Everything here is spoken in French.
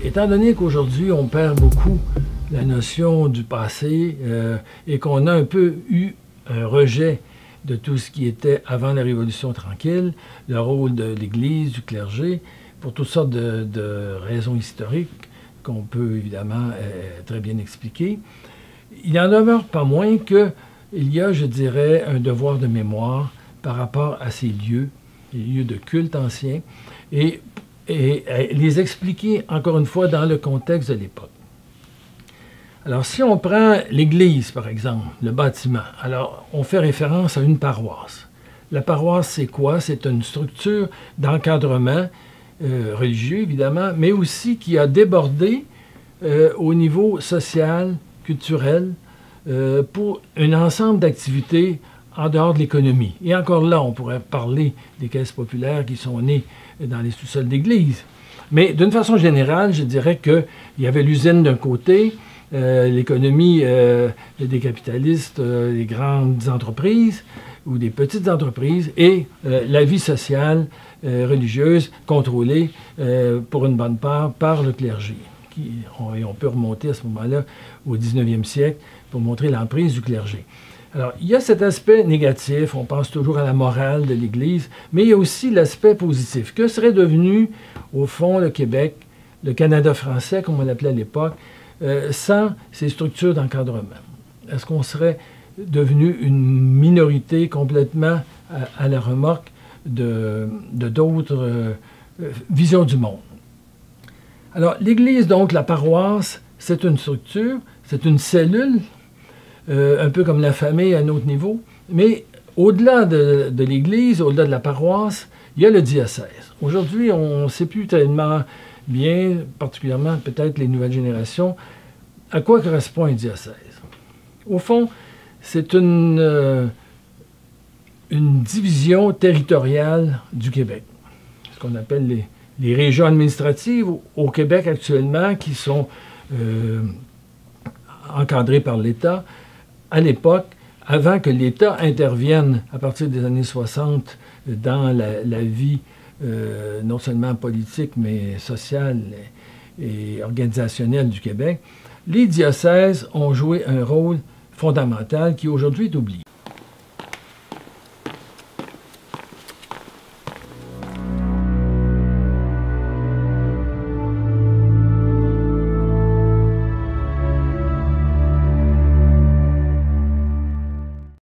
Étant donné qu'aujourd'hui, on perd beaucoup la notion du passé et qu'on a un peu eu un rejet de tout ce qui était avant la Révolution tranquille, le rôle de l'Église, du clergé, pour toutes sortes de raisons historiques qu'on peut évidemment très bien expliquer, il n'en demeure pas moins qu'il y a, je dirais, un devoir de mémoire par rapport à ces lieux, les lieux de culte anciens, et les expliquer, encore une fois, dans le contexte de l'époque. Alors, si on prend l'Église, par exemple, le bâtiment, alors on fait référence à une paroisse. La paroisse, c'est quoi? C'est une structure d'encadrement religieux, évidemment, mais aussi qui a débordé au niveau social, culturel, pour un ensemble d'activités en dehors de l'économie. Et encore là, on pourrait parler des caisses populaires qui sont nées dans les sous-sols d'église. Mais d'une façon générale, je dirais qu'il y avait l'usine d'un côté, l'économie des capitalistes, des grandes entreprises ou des petites entreprises, et la vie sociale religieuse contrôlée pour une bonne part par le clergé. Et on peut remonter à ce moment-là au 19e siècle pour montrer l'emprise du clergé. Alors, il y a cet aspect négatif, on pense toujours à la morale de l'Église, mais il y a aussi l'aspect positif. Que serait devenu, au fond, le Québec, le Canada français, comme on l'appelait à l'époque, sans ces structures d'encadrement? Est-ce qu'on serait devenu une minorité complètement à la remorque de d'autres visions du monde? Alors, l'Église, donc, la paroisse, c'est une structure, c'est une cellule, un peu comme la famille à un autre niveau, mais au-delà de l'Église, au-delà de la paroisse, il y a le diocèse. Aujourd'hui, on ne sait plus tellement bien, particulièrement peut-être les nouvelles générations, à quoi correspond un diocèse. Au fond, c'est une division territoriale du Québec, ce qu'on appelle les régions administratives au Québec actuellement, qui sont encadrées par l'État. À l'époque, avant que l'État intervienne à partir des années 60 dans la vie non seulement politique, mais sociale et organisationnelle du Québec, les diocèses ont joué un rôle fondamental qui aujourd'hui est oublié.